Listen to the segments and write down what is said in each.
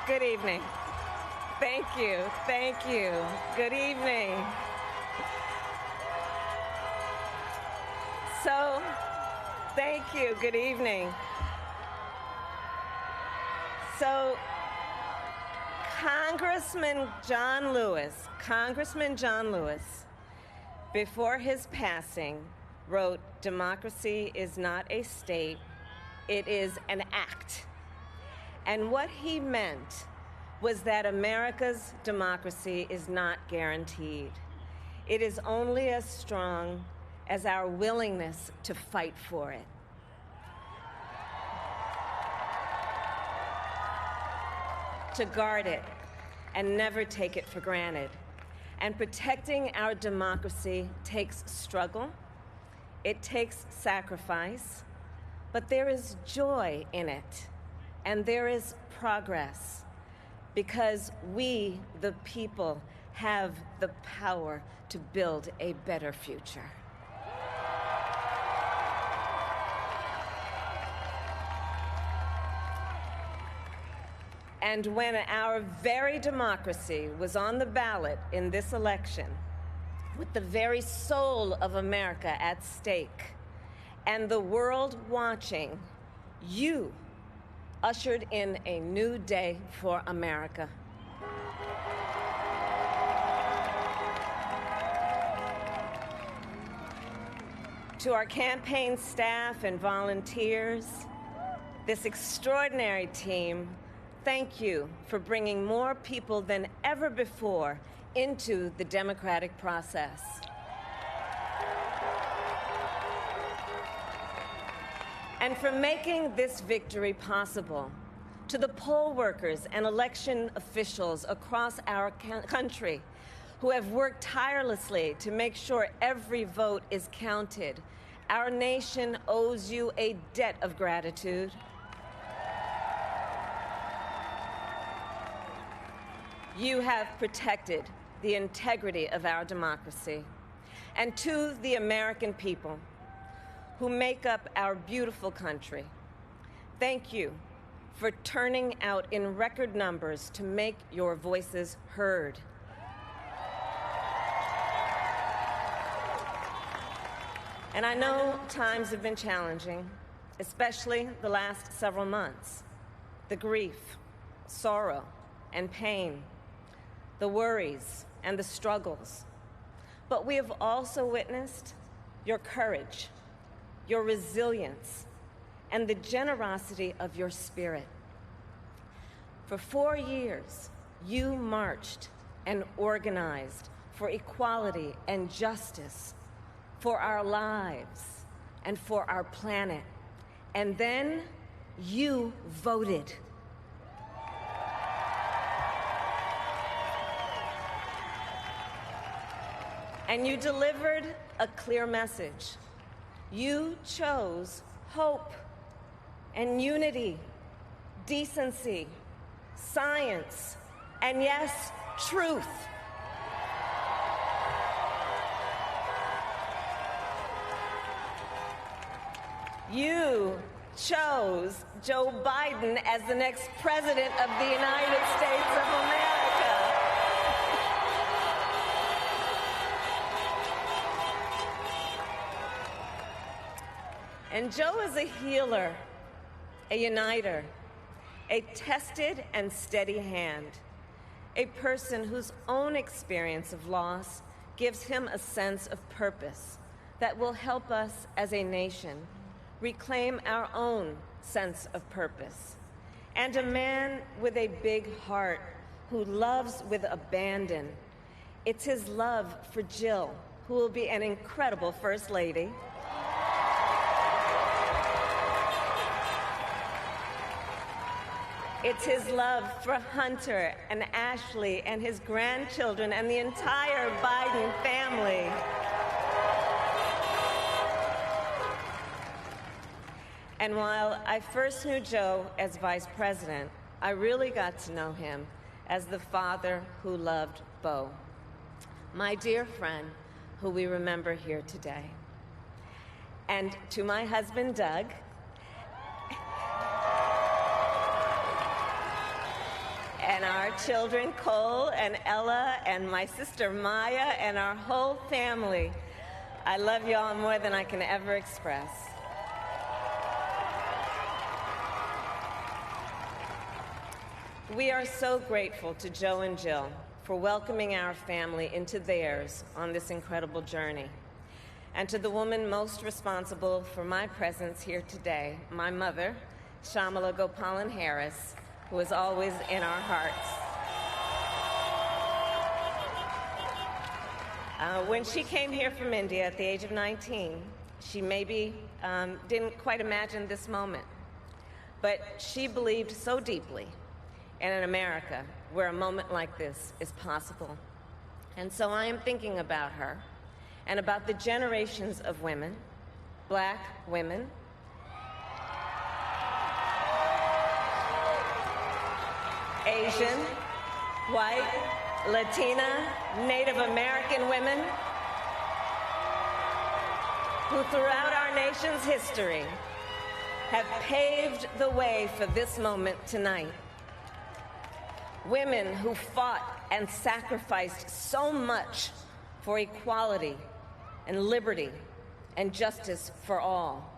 Good evening. Thank you. Thank you. Good evening. So, thank you. Good evening. So, Congressman John Lewis, before his passing, wrote, "Democracy is not a state, it is an act." And what he meant was that America's democracy is not guaranteed. It is only as strong as our willingness to fight for it. To guard it and never take it for granted. And protecting our democracy takes struggle, it takes sacrifice, but there is joy in it, and there is progress, because we, the people, have the power to build a better future. And when our very democracy was on the ballot in this election, with the very soul of America at stake, and the world watching, you ushered in a new day for America. To our campaign staff and volunteers, this extraordinary team, thank you for bringing more people than ever before into the democratic process. And for making this victory possible. To the poll workers and election officials across our country who have worked tirelessly to make sure every vote is counted, our nation owes you a debt of gratitude. You have protected the integrity of our democracy. And to the American people who make up our beautiful country, thank you for turning out in record numbers to make your voices heard. And I know times have been challenging, especially the last several months. The grief, sorrow, and pain, the worries and the struggles. But we have also witnessed your courage, your resilience, and the generosity of your spirit. For 4 years, you marched and organized for equality and justice, for our lives and for our planet. And then you voted. And you delivered a clear message. You chose hope and unity, decency, science, and yes, truth. You chose Joe Biden as the next president of the United States of America. And Joe is a healer, a uniter, a tested and steady hand, a person whose own experience of loss gives him a sense of purpose that will help us as a nation reclaim our own sense of purpose, and a man with a big heart who loves with abandon. It's his love for Jill, who will be an incredible First Lady. It's his love for Hunter and Ashley and his grandchildren and the entire Biden family. And while I first knew Joe as vice president, I really got to know him as the father who loved Bo, my dear friend who we remember here today. And to my husband, Doug, and our children, Cole and Ella, and my sister Maya, and our whole family. I love you all more than I can ever express. We are so grateful to Joe and Jill for welcoming our family into theirs on this incredible journey. And to the woman most responsible for my presence here today, my mother, Kamala Harris, who is always in our hearts. When she came here from India at the age of 19, she maybe didn't quite imagine this moment. But she believed so deeply in an America where a moment like this is possible. And so I am thinking about her and about the generations of women, Black women, Asian, white, Latina, Native American women who throughout our nation's history have paved the way for this moment tonight. Women who fought and sacrificed so much for equality and liberty and justice for all,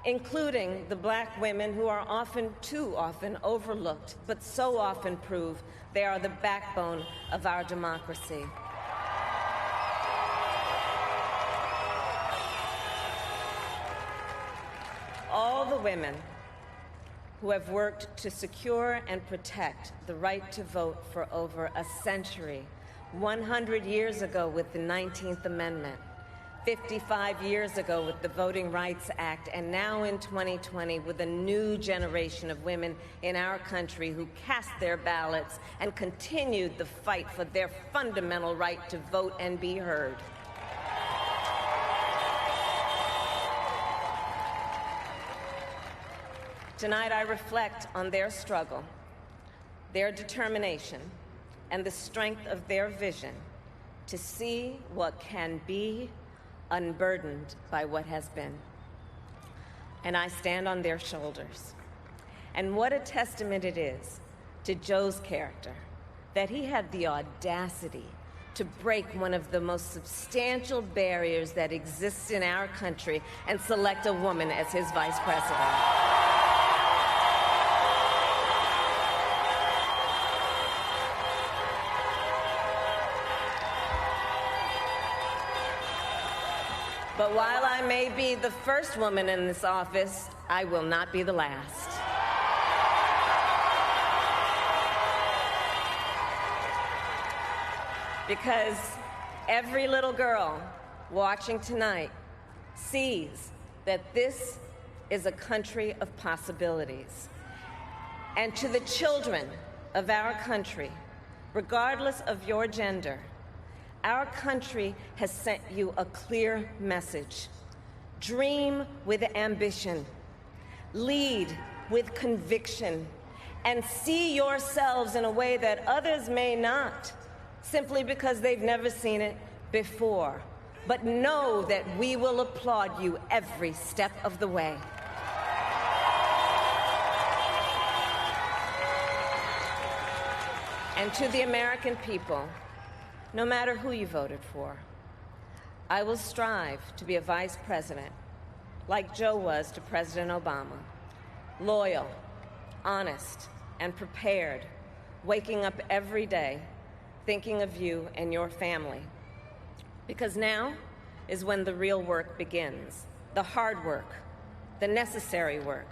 including the Black women who are often, too often, overlooked, but so often prove they are the backbone of our democracy. All the women who have worked to secure and protect the right to vote for over a century, 100 years ago with the 19th Amendment, 55 years ago with the Voting Rights Act, and now in 2020 with a new generation of women in our country who cast their ballots and continued the fight for their fundamental right to vote and be heard. Tonight I reflect on their struggle, their determination, and the strength of their vision to see what can be unburdened by what has been. And I stand on their shoulders. And what a testament it is to Joe's character that he had the audacity to break one of the most substantial barriers that exists in our country and select a woman as his vice president. But while I may be the first woman in this office, I will not be the last. Because every little girl watching tonight sees that this is a country of possibilities. And to the children of our country, regardless of your gender, our country has sent you a clear message. Dream with ambition, lead with conviction, and see yourselves in a way that others may not, simply because they've never seen it before. But know that we will applaud you every step of the way. And to the American people, no matter who you voted for, I will strive to be a vice president, like Joe was to President Obama, loyal, honest, and prepared, waking up every day thinking of you and your family. Because now is when the real work begins, the hard work, the necessary work,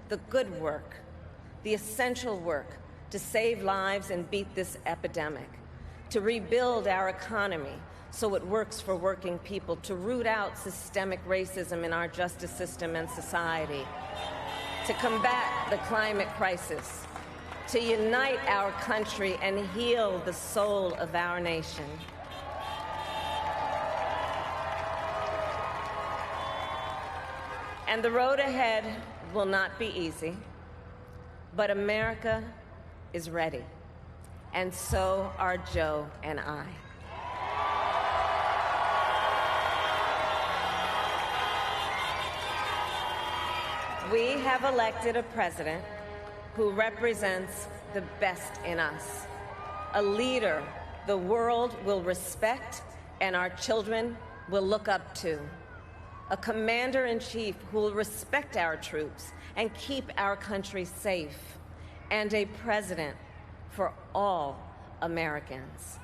the good work, the essential work to save lives and beat this epidemic, to rebuild our economy so it works for working people, to root out systemic racism in our justice system and society, to combat the climate crisis, to unite our country and heal the soul of our nation. And the road ahead will not be easy, but America is ready. And so are Joe and I. We have elected a president who represents the best in us, a leader the world will respect and our children will look up to, a commander-in-chief who will respect our troops and keep our country safe, and a president for all Americans.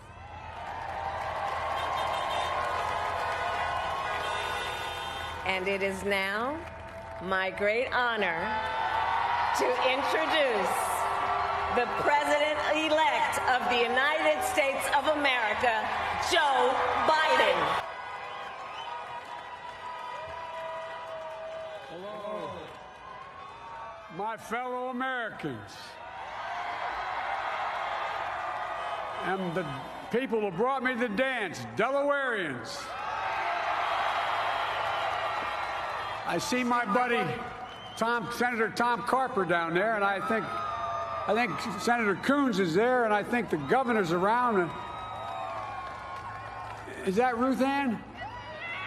And it is now my great honor to introduce the President-elect of the United States of America, Joe Biden. Hello, my fellow Americans, and the people who brought me to the dance, Delawareans. I see my buddy Senator Tom Carper down there, and I think Senator Coons is there, and I think the governor's around. Is that Ruth Ann?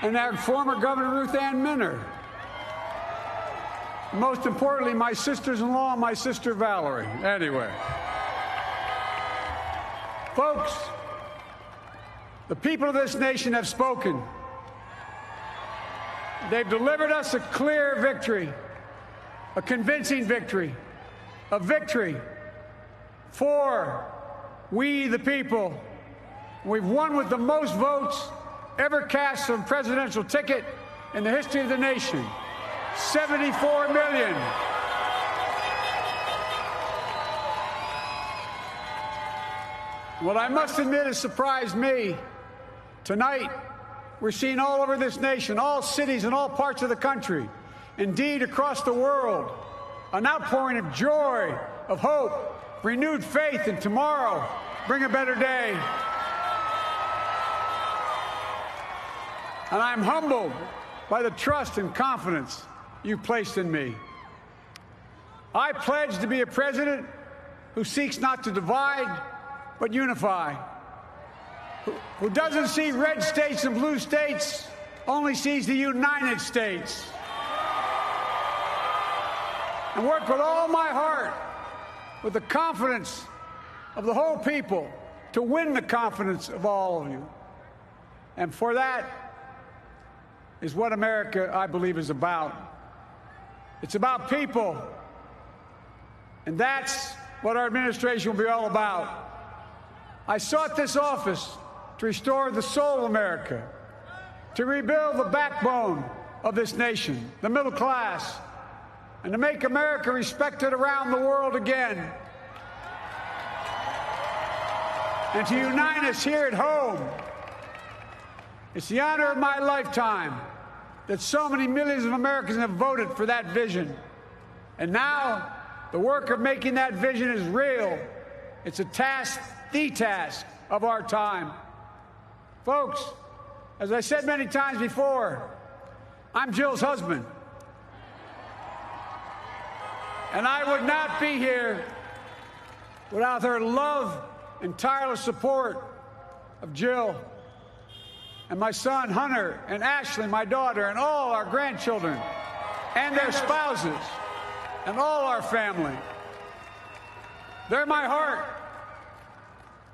And that former Governor Ruth Ann Minner. Most importantly, my sisters-in-law and my sister Valerie. Anyway. Folks, the people of this nation have spoken. They've delivered us a clear victory, a convincing victory, a victory for we the people. We've won with the most votes ever cast on a presidential ticket in the history of the nation. 74 million. What I must admit has surprised me. Tonight, we're seeing all over this nation, all cities and all parts of the country, indeed across the world, an outpouring of joy, of hope, renewed faith in tomorrow, bring a better day. And I'm humbled by the trust and confidence you've placed in me. I pledge to be a president who seeks not to divide, but unify, who doesn't see red states and blue states, only sees the United States. And work with all my heart, with the confidence of the whole people, to win the confidence of all of you. And for that is what America, I believe, is about. It's about people. And that's what our administration will be all about. I sought this office to restore the soul of America, to rebuild the backbone of this nation, the middle class, and to make America respected around the world again, and to unite us here at home. It's the honor of my lifetime that so many millions of Americans have voted for that vision. And now, the work of making that vision is real. It's a task, the task of our time. Folks, as I said many times before, I'm Jill's husband. And I would not be here without her love and tireless support of Jill and my son Hunter and Ashley, my daughter, and all our grandchildren and their spouses and all our family. They're my heart.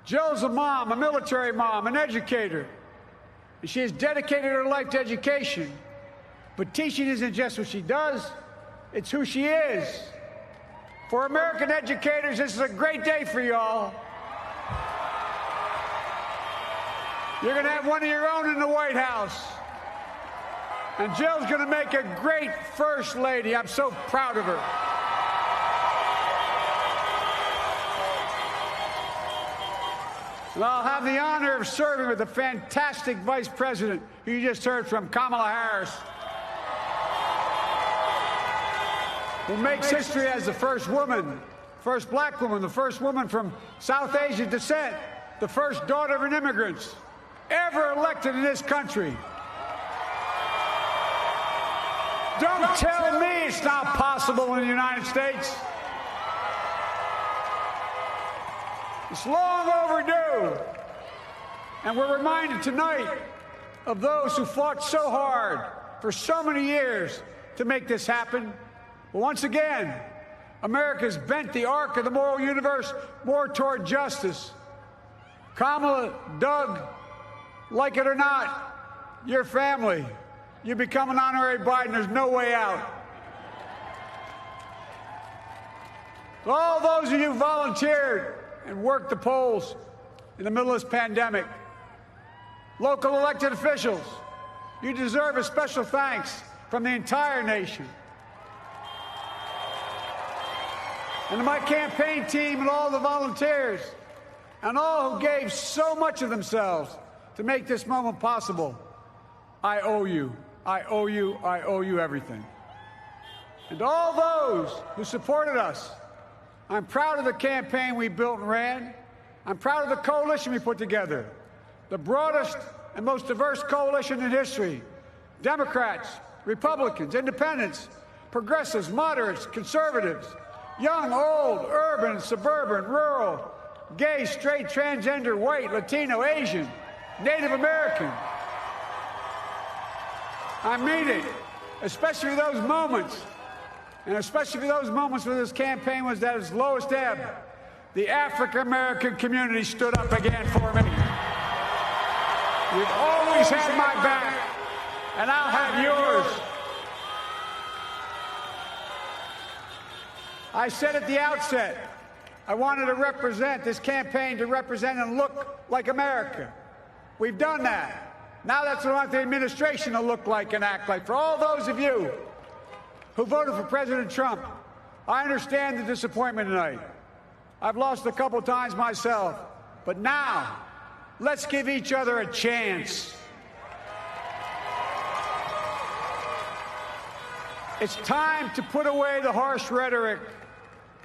Jill's a mom, a military mom, an educator. And she has dedicated her life to education. But teaching isn't just what she does, it's who she is. For American educators, this is a great day for y'all. You're going to have one of your own in the White House. And Jill's going to make a great First Lady. I'm so proud of her. And I'll have the honor of serving with the fantastic Vice President who you just heard from, Kamala Harris, who makes history as the first woman, first black woman, the first woman from South Asian descent, the first daughter of an immigrant ever elected in this country. Don't tell me it's not possible in the United States. It's long overdue. And we're reminded tonight of those who fought so hard for so many years to make this happen. But once again, America's bent the arc of the moral universe more toward justice. Kamala, Doug, like it or not, your family. You become an honorary Biden, there's no way out. All those of you who volunteered and worked the polls in the middle of this pandemic, local elected officials, you deserve a special thanks from the entire nation. And to my campaign team and all the volunteers and all who gave so much of themselves to make this moment possible, I owe you. I owe you. I owe you everything. And to all those who supported us, I'm proud of the campaign we built and ran. I'm proud of the coalition we put together, the broadest and most diverse coalition in history. Democrats, Republicans, independents, progressives, moderates, conservatives, young, old, urban, suburban, rural, gay, straight, transgender, white, Latino, Asian, Native American. I mean it, especially those moments, and especially those moments when this campaign was at its lowest ebb. The African-American community stood up again for me. You've always had my back, and I'll have yours. I said at the outset, I wanted to represent this campaign to represent and look like America. We've done that. Now that's what I want the administration to look like and act like. For all those of you who voted for President Trump, I understand the disappointment tonight. I've lost a couple times myself. But now, let's give each other a chance. It's time to put away the harsh rhetoric,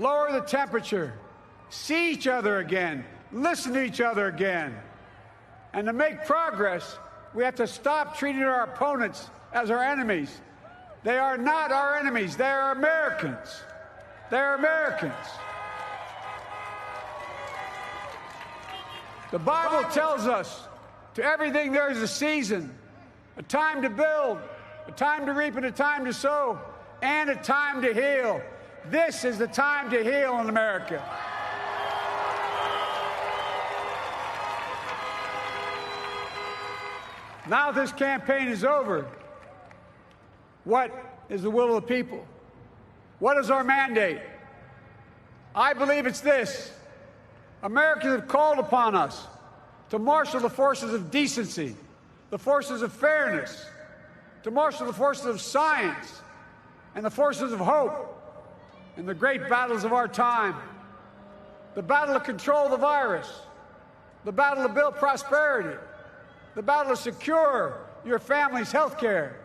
lower the temperature, see each other again, listen to each other again. And to make progress, we have to stop treating our opponents as our enemies. They are not our enemies. They are Americans. They are Americans. The Bible tells us, to everything there is a season, a time to build, a time to reap and a time to sow, and a time to heal. This is the time to heal in America. Now this campaign is over. What is the will of the people? What is our mandate? I believe it's this. Americans have called upon us to marshal the forces of decency, the forces of fairness, to marshal the forces of science and the forces of hope in the great battles of our time. The battle to control the virus, the battle to build prosperity, the battle to secure your family's health care,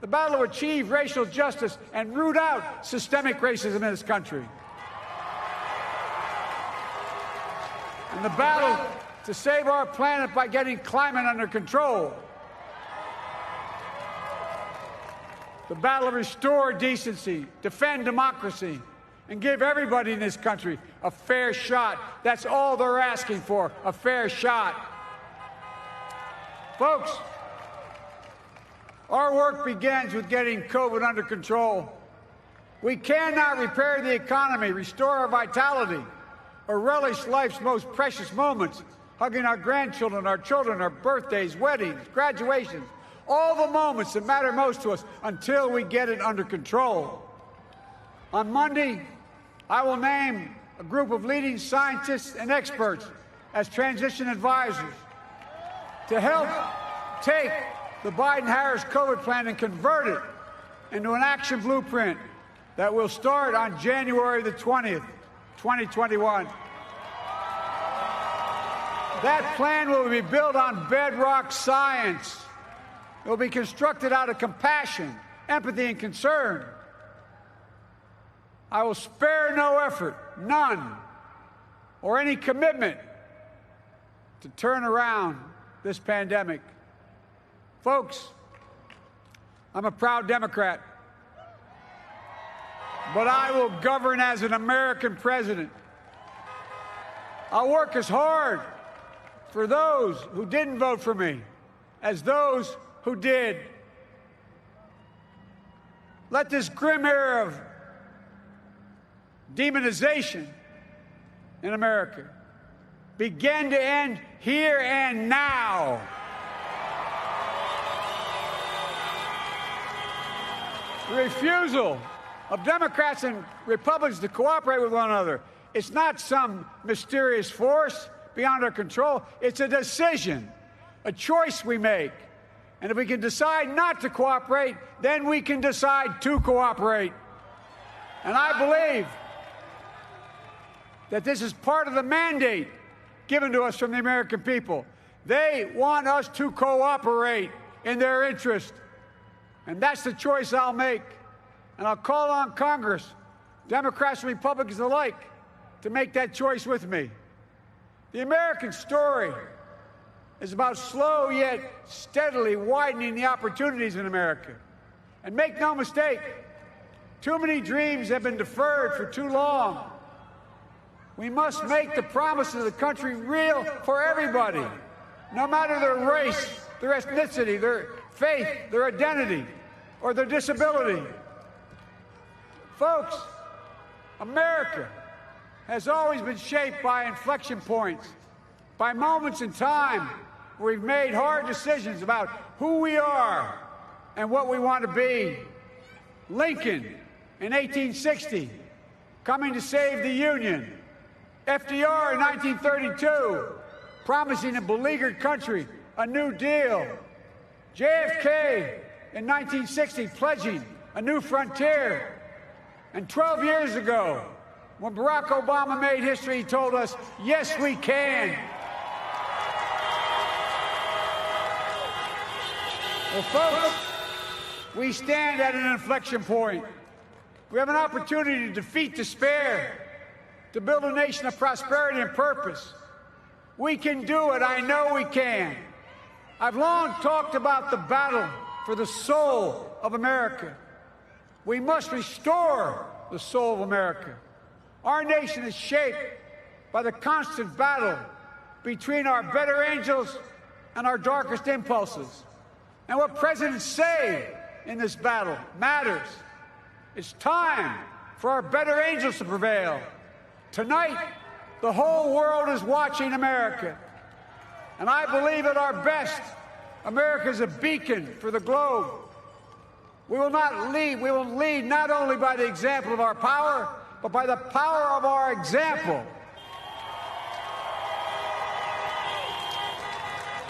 the battle to achieve racial justice and root out systemic racism in this country, and the battle to save our planet by getting climate under control, the battle to restore decency, defend democracy, and give everybody in this country a fair shot. That's all they're asking for, a fair shot. Folks, our work begins with getting COVID under control. We cannot repair the economy, restore our vitality, or relish life's most precious moments, hugging our grandchildren, our children, our birthdays, weddings, graduations, all the moments that matter most to us until we get it under control. On Monday, I will name a group of leading scientists and experts as transition advisors to help take the Biden-Harris COVID plan and convert it into an action blueprint that will start on January the 20th, 2021. That plan will be built on bedrock science. It will be constructed out of compassion, empathy, and concern. I will spare no effort, none, or any commitment to turn around this pandemic. Folks, I'm a proud Democrat, but I will govern as an American president. I'll work as hard for those who didn't vote for me as those who did. Let this grim era of demonization in America begin to end here and now. The refusal of Democrats and Republicans to cooperate with one another, it's not some mysterious force beyond our control. It's a decision, a choice we make. And if we can decide not to cooperate, then we can decide to cooperate. And I believe that this is part of the mandate given to us from the American people. They want us to cooperate in their interest. And that's the choice I'll make. And I'll call on Congress, Democrats and Republicans alike, to make that choice with me. The American story is about slow yet steadily widening the opportunities in America. And make no mistake, too many dreams have been deferred for too long. We must make the promises of the country real for everybody, no matter their race, their ethnicity, their faith, their identity, or their disability. Folks, America has always been shaped by inflection points, by moments in time where we've made hard decisions about who we are and what we want to be. Lincoln in 1860, coming to save the Union. FDR in 1932, promising a beleaguered country a new deal. JFK in 1960, pledging a new frontier. And 12 years ago, when Barack Obama made history, he told us, yes, we can. Well, folks, we stand at an inflection point. We have an opportunity to defeat despair, to build a nation of prosperity and purpose. We can do it. I know we can. I've long talked about the battle for the soul of America. We must restore the soul of America. Our nation is shaped by the constant battle between our better angels and our darkest impulses. And what presidents say in this battle matters. It's time for our better angels to prevail. Tonight, the whole world is watching America. And I believe at our best, America is a beacon for the globe. We will lead not only by the example of our power, but by the power of our example.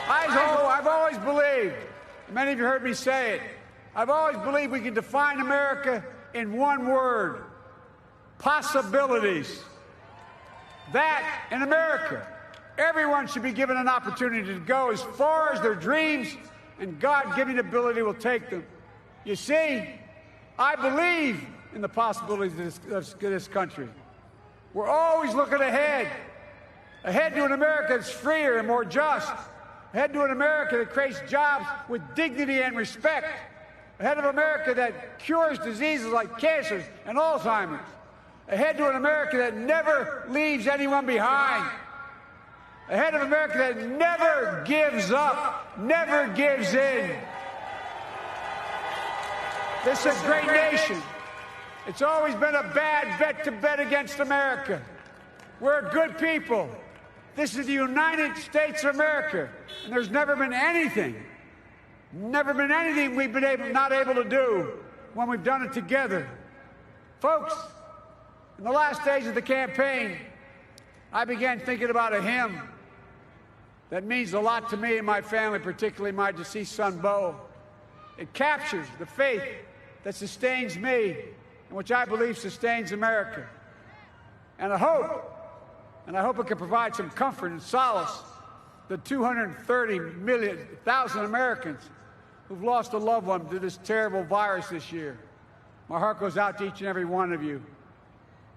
I've always believed, many of you heard me say it, I've always believed we can define America in one word: possibilities. That, in America, everyone should be given an opportunity to go as far as their dreams and God-given ability will take them. You see, I believe in the possibilities of this country. We're always looking ahead to an America that's freer and more just, ahead to an America that creates jobs with dignity and respect, ahead of America that cures diseases like cancer and Alzheimer's, ahead to an America that never leaves anyone behind, ahead of America that never gives up, never gives in. This is a great nation. It's always been a bad bet to bet against America. We're good people. This is the United States of America, and there's never been anything we've been not able to do when we've done it together. Folks, in the last days of the campaign, I began thinking about a hymn that means a lot to me and my family, particularly my deceased son, Bo. It captures the faith that sustains me and which I believe sustains America. And I hope it can provide some comfort and solace to 230,000 Americans who've lost a loved one to this terrible virus this year. My heart goes out to each and every one of you.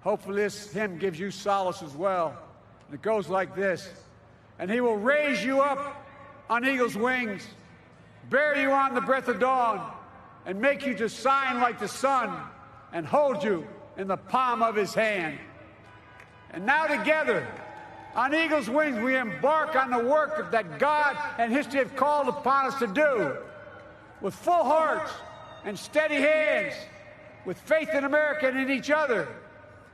Hopefully this hymn gives you solace as well. And it goes like this: and he will raise you up on eagle's wings, bear you on the breath of dawn, and make you to shine like the sun, and hold you in the palm of his hand. And now together, on eagle's wings, we embark on the work that God and history have called upon us to do, with full hearts and steady hands, with faith in America and in each other.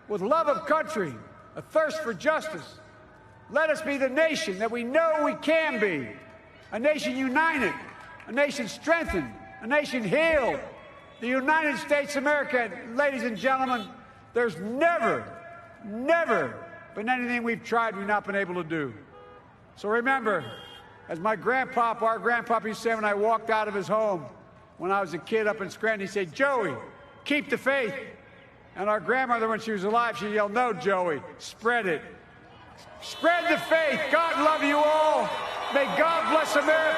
with love of country, a thirst for justice. Let us be the nation that we know we can be, a nation united, a nation strengthened, a nation healed. The United States of America, ladies and gentlemen, there's never been anything we've tried we've not been able to do. So remember, as our grandpapa used to say when I walked out of his home when I was a kid up in Scranton, he said, "Joey, keep the faith." And our grandmother, when she was alive, she yelled, "No, Joey, spread it. Spread the faith. God love you all. May God bless America.